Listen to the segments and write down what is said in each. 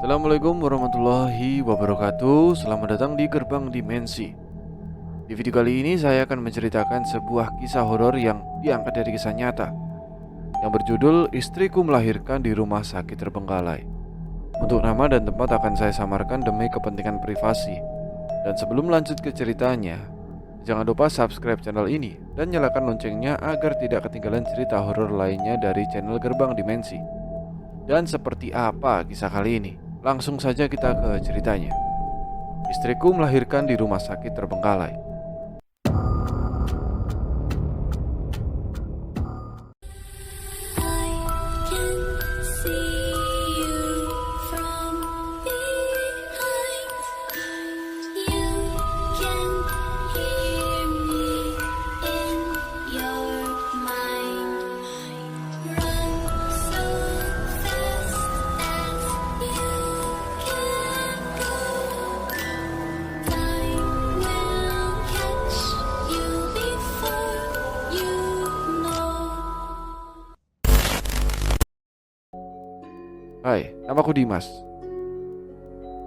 Assalamualaikum warahmatullahi wabarakatuh. Selamat datang di Gerbang Dimensi. Di video kali ini saya akan menceritakan sebuah kisah horor yang diangkat dari kisah nyata yang berjudul Istriku Melahirkan di Rumah Sakit Terbengkalai. Untuk nama dan tempat akan saya samarkan demi kepentingan privasi. Dan sebelum lanjut ke ceritanya, jangan lupa subscribe channel ini dan nyalakan loncengnya agar tidak ketinggalan cerita horor lainnya dari channel Gerbang Dimensi. Dan seperti apa kisah kali ini? Langsung saja kita ke ceritanya. Istriku melahirkan di rumah sakit terbengkalai. Hai, namaku Dimas.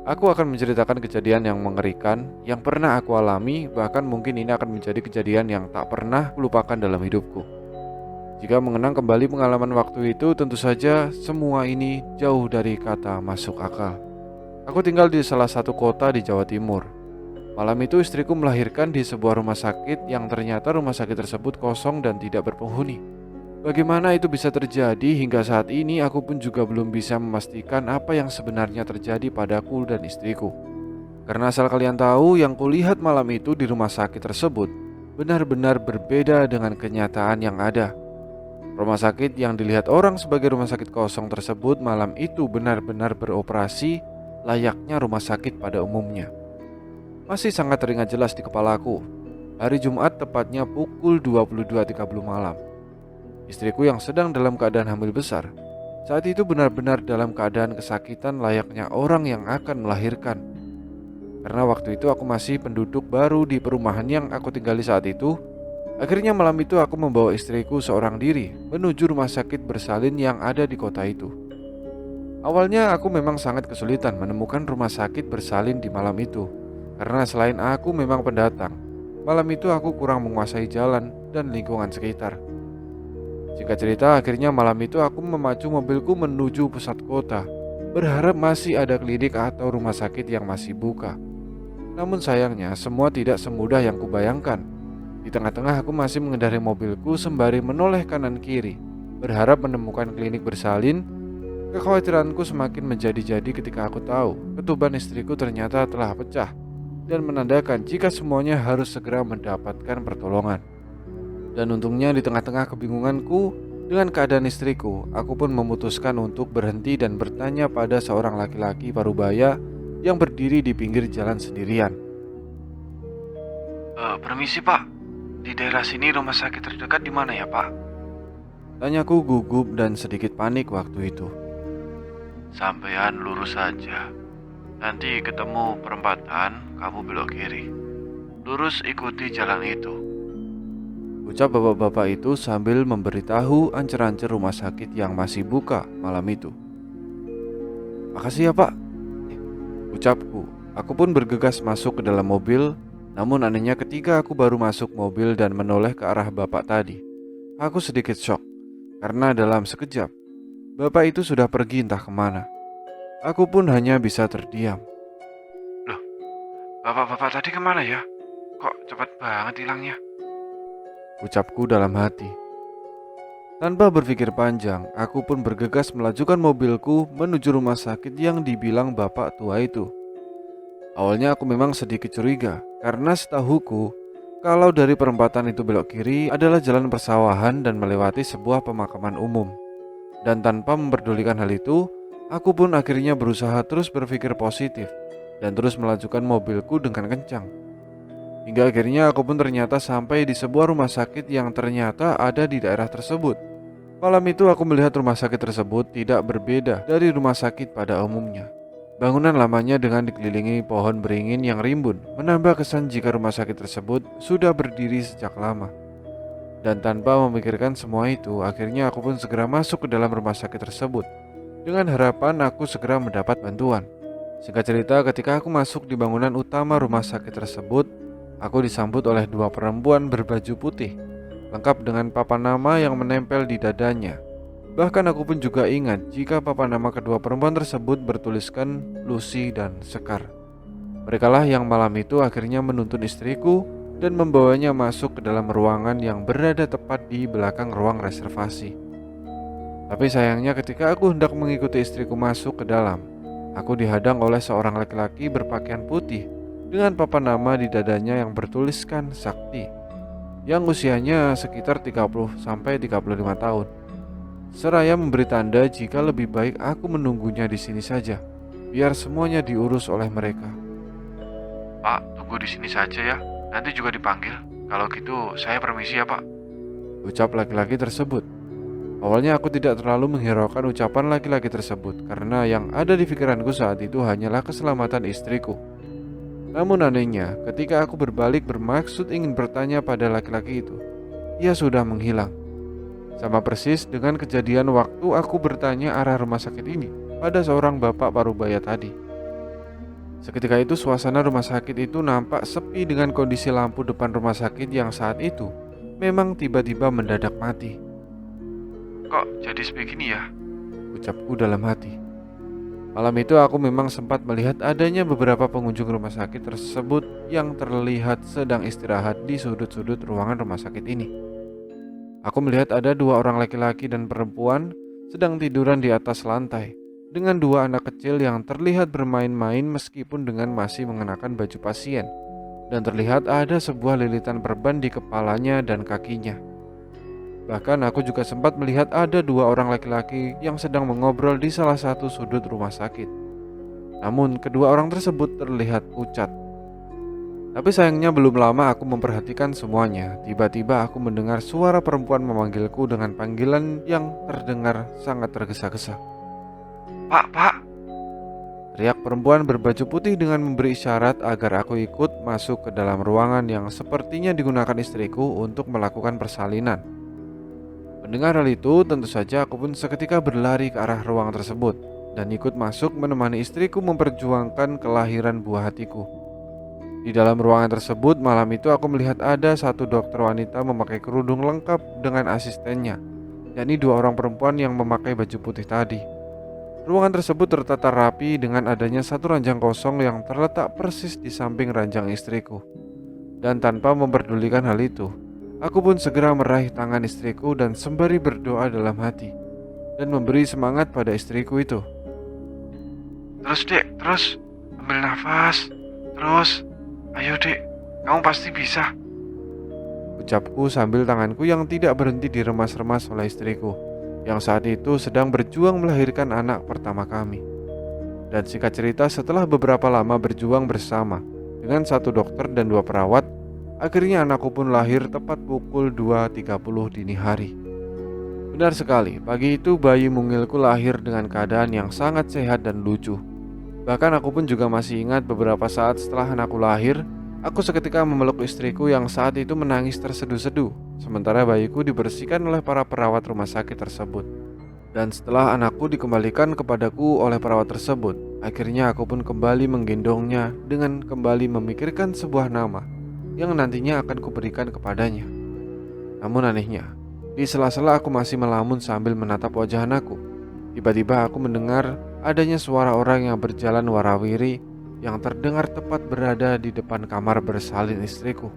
Aku akan menceritakan kejadian yang mengerikan yang pernah aku alami, bahkan mungkin ini akan menjadi kejadian yang tak pernah kulupakan dalam hidupku. Jika mengenang kembali pengalaman waktu itu, tentu saja semua ini jauh dari kata masuk akal. Aku tinggal di salah satu kota di Jawa Timur. Malam itu istriku melahirkan di sebuah rumah sakit yang ternyata rumah sakit tersebut kosong dan tidak berpenghuni. Bagaimana itu bisa terjadi hingga saat ini aku pun juga belum bisa memastikan apa yang sebenarnya terjadi padaku dan istriku. Karena asal kalian tahu, yang kulihat malam itu di rumah sakit tersebut benar-benar berbeda dengan kenyataan yang ada. Rumah sakit yang dilihat orang sebagai rumah sakit kosong tersebut malam itu benar-benar beroperasi layaknya rumah sakit pada umumnya. Masih sangat teringat jelas di kepalaku. Hari Jumat tepatnya pukul 22.30 malam. Istriku yang sedang dalam keadaan hamil besar saat itu benar-benar dalam keadaan kesakitan layaknya orang yang akan melahirkan. Karena waktu itu aku masih penduduk baru di perumahan yang aku tinggali saat itu, akhirnya malam itu aku membawa istriku seorang diri menuju rumah sakit bersalin yang ada di kota itu. Awalnya aku memang sangat kesulitan menemukan rumah sakit bersalin di malam itu, karena selain aku memang pendatang, malam itu aku kurang menguasai jalan dan lingkungan sekitar. Singkat cerita, akhirnya malam itu aku memacu mobilku menuju pusat kota, berharap masih ada klinik atau rumah sakit yang masih buka. Namun sayangnya semua tidak semudah yang kubayangkan. Di tengah-tengah aku masih mengendarai mobilku sembari menoleh kanan kiri, berharap menemukan klinik bersalin. Kekhawatiranku semakin menjadi-jadi ketika aku tahu ketuban istriku ternyata telah pecah dan menandakan jika semuanya harus segera mendapatkan pertolongan. Dan untungnya di tengah-tengah kebingunganku dengan keadaan istriku, aku pun memutuskan untuk berhenti dan bertanya pada seorang laki-laki parubaya yang berdiri di pinggir jalan sendirian. Permisi pak, di daerah sini rumah sakit terdekat di mana ya pak? Tanyaku gugup dan sedikit panik waktu itu. Sampean lurus saja, nanti ketemu perempatan, kamu belok kiri. Lurus ikuti jalan itu, ucap bapak-bapak itu sambil memberitahu ancer-ancer rumah sakit yang masih buka malam itu. Makasih ya pak, ucapku. Aku pun bergegas masuk ke dalam mobil. Namun anehnya ketika aku baru masuk mobil dan menoleh ke arah bapak tadi, aku sedikit shock. Karena dalam sekejap bapak itu sudah pergi entah kemana. Aku pun hanya bisa terdiam. Loh, bapak-bapak tadi kemana ya? Kok cepat banget hilangnya? Ucapku dalam hati. Tanpa berpikir panjang, aku pun bergegas melajukan mobilku menuju rumah sakit yang dibilang bapak tua itu. Awalnya aku memang sedikit curiga, karena setahuku kalau dari perempatan itu belok kiri adalah jalan persawahan dan melewati sebuah pemakaman umum. Dan tanpa memperdulikan hal itu, aku pun akhirnya berusaha terus berpikir positif dan terus melajukan mobilku dengan kencang. Hingga akhirnya aku pun ternyata sampai di sebuah rumah sakit yang ternyata ada di daerah tersebut. Malam itu aku melihat rumah sakit tersebut tidak berbeda dari rumah sakit pada umumnya. Bangunan lamanya dengan dikelilingi pohon beringin yang rimbun menambah kesan jika rumah sakit tersebut sudah berdiri sejak lama. Dan tanpa memikirkan semua itu, akhirnya aku pun segera masuk ke dalam rumah sakit tersebut dengan harapan aku segera mendapat bantuan. Singkat cerita, ketika aku masuk di bangunan utama rumah sakit tersebut, aku disambut oleh dua perempuan berbaju putih, lengkap dengan papan nama yang menempel di dadanya. Bahkan aku pun juga ingat jika papan nama kedua perempuan tersebut bertuliskan Lucy dan Sekar. Merekalah yang malam itu akhirnya menuntun istriku dan membawanya masuk ke dalam ruangan yang berada tepat di belakang ruang reservasi. Tapi sayangnya ketika aku hendak mengikuti istriku masuk ke dalam, aku dihadang oleh seorang laki-laki berpakaian putih dengan papan nama di dadanya yang bertuliskan Sakti, yang usianya sekitar 30-35 tahun. Seraya memberi tanda jika lebih baik aku menunggunya di sini saja, biar semuanya diurus oleh mereka. "Pak, tunggu di sini saja ya, nanti juga dipanggil. Kalau gitu saya permisi ya Pak," ucap laki-laki tersebut. Awalnya aku tidak terlalu menghiraukan ucapan laki-laki tersebut karena yang ada di pikiranku saat itu hanyalah keselamatan istriku. Namun anehnya, ketika aku berbalik bermaksud ingin bertanya pada laki-laki itu, ia sudah menghilang. Sama persis dengan kejadian waktu aku bertanya arah rumah sakit ini pada seorang bapak parubaya tadi. Seketika itu suasana rumah sakit itu nampak sepi dengan kondisi lampu depan rumah sakit yang saat itu memang tiba-tiba mendadak mati. "Kok jadi begini ya?" ucapku dalam hati. Malam itu aku memang sempat melihat adanya beberapa pengunjung rumah sakit tersebut yang terlihat sedang istirahat di sudut-sudut ruangan rumah sakit ini. Aku melihat ada dua orang laki-laki dan perempuan sedang tiduran di atas lantai dengan dua anak kecil yang terlihat bermain-main meskipun dengan masih mengenakan baju pasien, dan terlihat ada sebuah lilitan perban di kepalanya dan kakinya. Bahkan aku juga sempat melihat ada dua orang laki-laki yang sedang mengobrol di salah satu sudut rumah sakit. Namun kedua orang tersebut terlihat pucat. Tapi sayangnya belum lama aku memperhatikan semuanya, tiba-tiba aku mendengar suara perempuan memanggilku dengan panggilan yang terdengar sangat tergesa-gesa. "Pak, Pak!" teriak perempuan berbaju putih dengan memberi isyarat agar aku ikut masuk ke dalam ruangan yang sepertinya digunakan istriku untuk melakukan persalinan. Mendengar hal itu, tentu saja aku pun seketika berlari ke arah ruang tersebut dan ikut masuk menemani istriku memperjuangkan kelahiran buah hatiku. Di dalam ruangan tersebut malam itu aku melihat ada satu dokter wanita memakai kerudung lengkap dengan asistennya, yakni dua orang perempuan yang memakai baju putih tadi. Ruangan tersebut tertata rapi dengan adanya satu ranjang kosong yang terletak persis di samping ranjang istriku. Dan tanpa memperdulikan hal itu, aku pun segera meraih tangan istriku dan sembari berdoa dalam hati dan memberi semangat pada istriku itu. "Terus dek, terus ambil nafas, terus ayo dek, kamu pasti bisa," ucapku sambil tanganku yang tidak berhenti diremas-remas oleh istriku yang saat itu sedang berjuang melahirkan anak pertama kami. Dan singkat cerita, setelah beberapa lama berjuang bersama dengan satu dokter dan dua perawat, akhirnya anakku pun lahir tepat pukul 2.30 dini hari. Benar sekali, pagi itu bayi mungilku lahir dengan keadaan yang sangat sehat dan lucu. Bahkan aku pun juga masih ingat beberapa saat setelah anakku lahir, aku seketika memeluk istriku yang saat itu menangis terseduh-seduh, sementara bayiku dibersihkan oleh para perawat rumah sakit tersebut. Dan setelah anakku dikembalikan kepadaku oleh perawat tersebut, akhirnya aku pun kembali menggendongnya dengan kembali memikirkan sebuah nama yang nantinya akan kuberikan kepadanya. Namun anehnya, di sela-sela aku masih melamun sambil menatap wajah anakku, tiba-tiba aku mendengar adanya suara orang yang berjalan warawiri yang terdengar tepat berada di depan kamar bersalin istriku.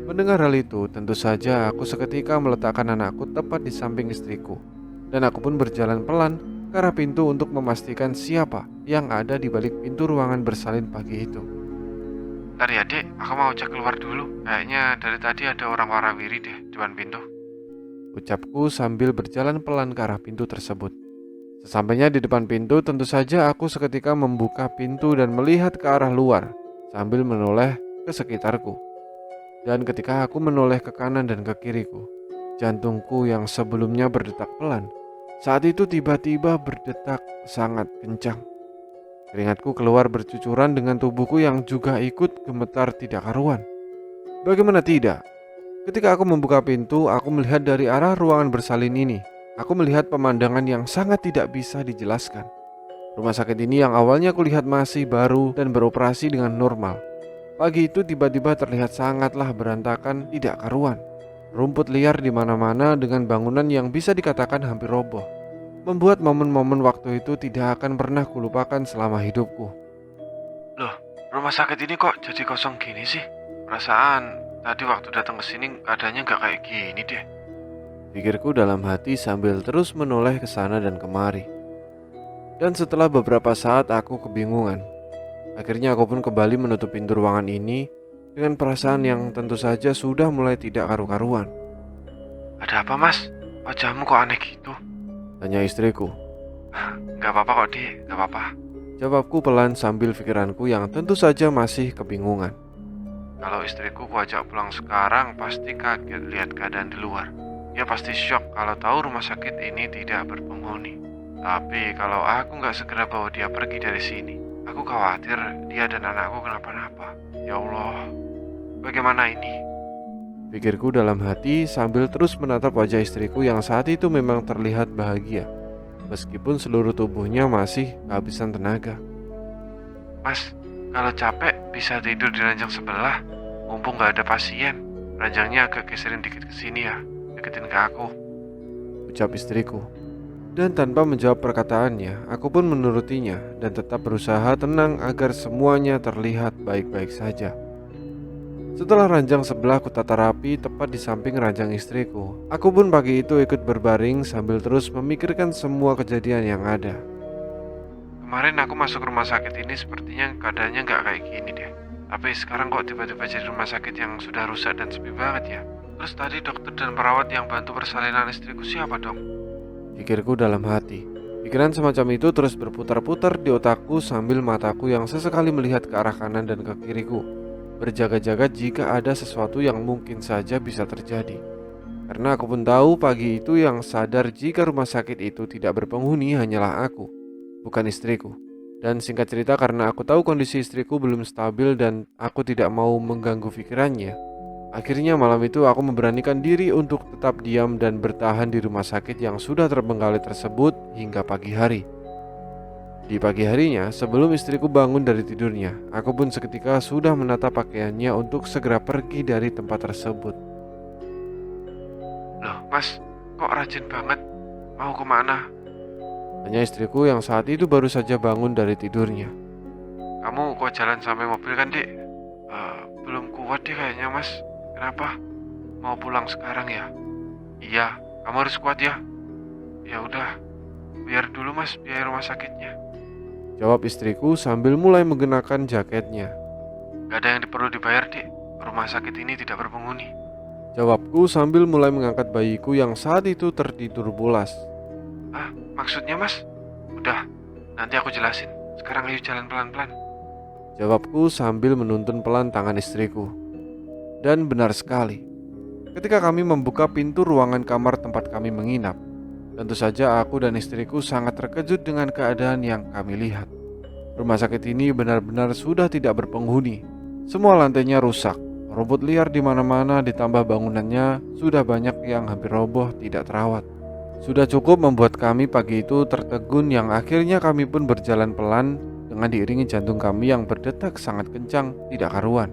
Mendengar hal itu, tentu saja aku seketika meletakkan anakku tepat di samping istriku, dan aku pun berjalan pelan ke arah pintu untuk memastikan siapa yang ada di balik pintu ruangan bersalin pagi itu. "Ntar ya dek, aku mau cek keluar dulu. Kayaknya dari tadi ada orang warawiri deh depan pintu," ucapku sambil berjalan pelan ke arah pintu tersebut. Sesampainya di depan pintu, tentu saja aku seketika membuka pintu dan melihat ke arah luar sambil menoleh ke sekitarku. Dan ketika aku menoleh ke kanan dan ke kiriku, jantungku yang sebelumnya berdetak pelan, saat itu tiba-tiba berdetak sangat kencang. Keringatku keluar bercucuran dengan tubuhku yang juga ikut gemetar tidak karuan. Bagaimana tidak? Ketika aku membuka pintu, aku melihat dari arah ruangan bersalin ini aku melihat pemandangan yang sangat tidak bisa dijelaskan. Rumah sakit ini yang awalnya kulihat masih baru dan beroperasi dengan normal, pagi itu tiba-tiba terlihat sangatlah berantakan, tidak karuan. Rumput liar di mana-mana dengan bangunan yang bisa dikatakan hampir roboh, membuat momen-momen waktu itu tidak akan pernah kulupakan selama hidupku. Loh, rumah sakit ini kok jadi kosong gini sih? Perasaan tadi waktu datang ke sini keadaannya nggak kayak gini deh. Pikirku dalam hati sambil terus menoleh ke sana dan kemari. Dan setelah beberapa saat aku kebingungan. Akhirnya aku pun kembali menutup pintu ruangan ini dengan perasaan yang tentu saja sudah mulai tidak karu-karuan. Ada apa mas? Wajahmu kok aneh gitu? Tanya istriku. Gak apa-apa kok Di, gak apa-apa. Jawabku pelan sambil pikiranku yang tentu saja masih kebingungan. Kalau istriku ajak pulang sekarang pasti kaget lihat keadaan di luar. Dia pasti syok kalau tahu rumah sakit ini tidak berpenghuni. Tapi kalau aku gak segera bawa dia pergi dari sini, aku khawatir dia dan anakku kenapa-napa. Ya Allah, bagaimana ini? Pikirku dalam hati sambil terus menatap wajah istriku yang saat itu memang terlihat bahagia, meskipun seluruh tubuhnya masih kehabisan tenaga. Mas, kalau capek bisa tidur di ranjang sebelah, mumpung gak ada pasien. Ranjangnya agak geserin dikit ke sini ya, deketin ke aku, ucap istriku. Dan tanpa menjawab perkataannya, aku pun menurutinya dan tetap berusaha tenang agar semuanya terlihat baik-baik saja. Setelah ranjang sebelah kutata rapi tepat di samping ranjang istriku, aku pun pagi itu ikut berbaring sambil terus memikirkan semua kejadian yang ada. Kemarin aku masuk rumah sakit ini sepertinya keadaannya nggak kayak gini deh. Tapi sekarang kok tiba-tiba jadi rumah sakit yang sudah rusak dan sepi banget ya. Terus tadi dokter dan perawat yang bantu persalinan istriku siapa dong? Pikirku dalam hati. Pikiran semacam itu terus berputar-putar di otakku sambil mataku yang sesekali melihat ke arah kanan dan ke kiriku, berjaga-jaga jika ada sesuatu yang mungkin saja bisa terjadi. Karena aku pun tahu pagi itu yang sadar jika rumah sakit itu tidak berpenghuni hanyalah aku, bukan istriku. Dan singkat cerita karena aku tahu kondisi istriku belum stabil dan aku tidak mau mengganggu pikirannya, akhirnya malam itu aku memberanikan diri untuk tetap diam dan bertahan di rumah sakit yang sudah terbengkalai tersebut hingga pagi hari. Di pagi harinya, sebelum istriku bangun dari tidurnya, aku pun seketika sudah menata pakaiannya untuk segera pergi dari tempat tersebut. Loh mas, kok rajin banget? Mau kemana? Tanya istriku yang saat itu baru saja bangun dari tidurnya. Kamu kok jalan sampai mobil kan Dik? Belum kuat deh kayaknya mas. Kenapa? Mau pulang sekarang ya? Iya, kamu harus kuat ya. Ya udah, biar dulu mas biaya rumah sakitnya, jawab istriku sambil mulai mengenakan jaketnya. Gak ada yang perlu dibayar Dik, rumah sakit ini tidak berpenghuni, jawabku sambil mulai mengangkat bayiku yang saat itu tertidur pulas. Ah, maksudnya mas? Udah, nanti aku jelasin. Sekarang ayo jalan pelan-pelan, jawabku sambil menuntun pelan tangan istriku. Dan benar sekali, ketika kami membuka pintu ruangan kamar tempat kami menginap, tentu saja aku dan istriku sangat terkejut dengan keadaan yang kami lihat. Rumah sakit ini benar-benar sudah tidak berpenghuni. Semua lantainya rusak, rumput liar di mana-mana ditambah bangunannya sudah banyak yang hampir roboh tidak terawat. Sudah cukup membuat kami pagi itu tertegun yang akhirnya kami pun berjalan pelan dengan diiringi jantung kami yang berdetak sangat kencang tidak karuan.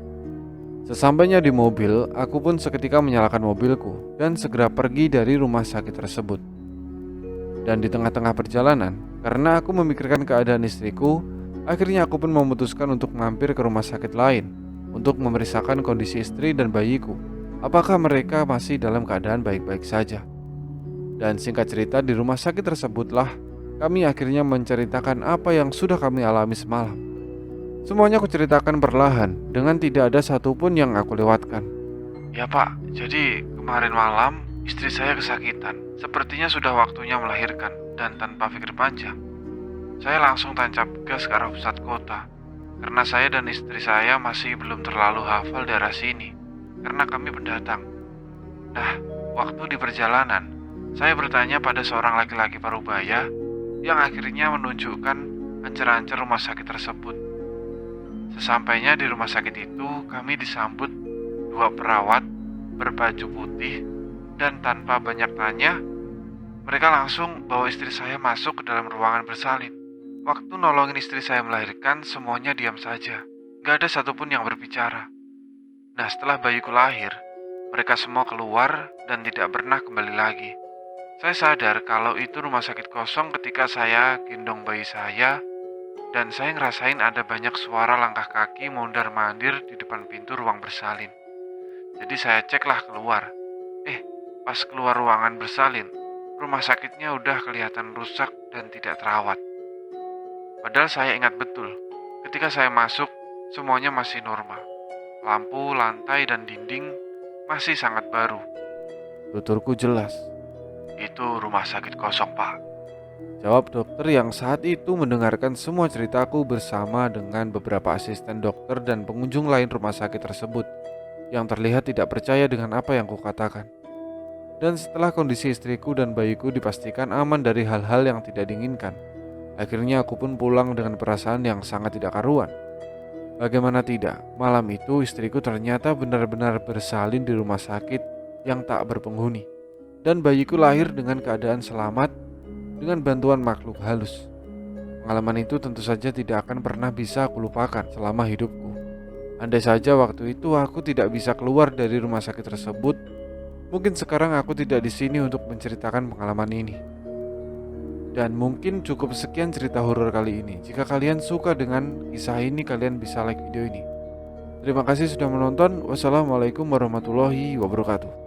Sesampainya di mobil, aku pun seketika menyalakan mobilku dan segera pergi dari rumah sakit tersebut. Dan di tengah-tengah perjalanan, karena aku memikirkan keadaan istriku, akhirnya aku pun memutuskan untuk mampir ke rumah sakit lain untuk memeriksakan kondisi istri dan bayiku. Apakah mereka masih dalam keadaan baik-baik saja? Dan singkat cerita di rumah sakit tersebutlah kami akhirnya menceritakan apa yang sudah kami alami semalam. Semuanya aku ceritakan perlahan dengan tidak ada satupun yang aku lewatkan. Ya pak, jadi kemarin malam istri saya kesakitan. Sepertinya sudah waktunya melahirkan. Dan tanpa pikir panjang, saya langsung tancap gas ke arah pusat kota. Karena saya dan istri saya masih belum terlalu hafal daerah sini, karena kami pendatang. Nah, waktu di perjalanan, saya bertanya pada seorang laki-laki parubaya yang akhirnya menunjukkan ancer-ancer rumah sakit tersebut. Sesampainya di rumah sakit itu, kami disambut dua perawat berbaju putih dan tanpa banyak tanya, Mereka langsung bawa istri saya masuk ke dalam ruangan bersalin. Waktu nolongin istri saya melahirkan, semuanya diam saja. Gak ada satupun yang berbicara. Nah, setelah bayiku lahir, mereka semua keluar dan tidak pernah kembali lagi. Saya sadar kalau itu rumah sakit kosong ketika saya gendong bayi saya, dan saya ngerasain ada banyak suara langkah kaki mondar-mandir di depan pintu ruang bersalin. Jadi saya ceklah keluar. Pas keluar ruangan bersalin, rumah sakitnya udah kelihatan rusak dan tidak terawat. Padahal saya ingat betul, ketika saya masuk, semuanya masih normal. Lampu, lantai, dan dinding masih sangat baru. Tuturku jelas. Itu rumah sakit kosong, Pak. Jawab dokter yang saat itu mendengarkan semua ceritaku bersama dengan beberapa asisten dokter dan pengunjung lain rumah sakit tersebut yang terlihat tidak percaya dengan apa yang kukatakan. Dan setelah kondisi istriku dan bayiku dipastikan aman dari hal-hal yang tidak diinginkan, akhirnya aku pun pulang dengan perasaan yang sangat tidak karuan. Bagaimana tidak, malam itu istriku ternyata benar-benar bersalin di rumah sakit yang tak berpenghuni. Dan bayiku lahir dengan keadaan selamat dengan bantuan makhluk halus. Pengalaman itu tentu saja tidak akan pernah bisa aku lupakan selama hidupku. Andai saja waktu itu aku tidak bisa keluar dari rumah sakit tersebut, mungkin sekarang aku tidak di sini untuk menceritakan pengalaman ini. Dan mungkin cukup sekian cerita horor kali ini. Jika kalian suka dengan kisah ini, kalian bisa like video ini. Terima kasih sudah menonton. Wassalamualaikum warahmatullahi wabarakatuh.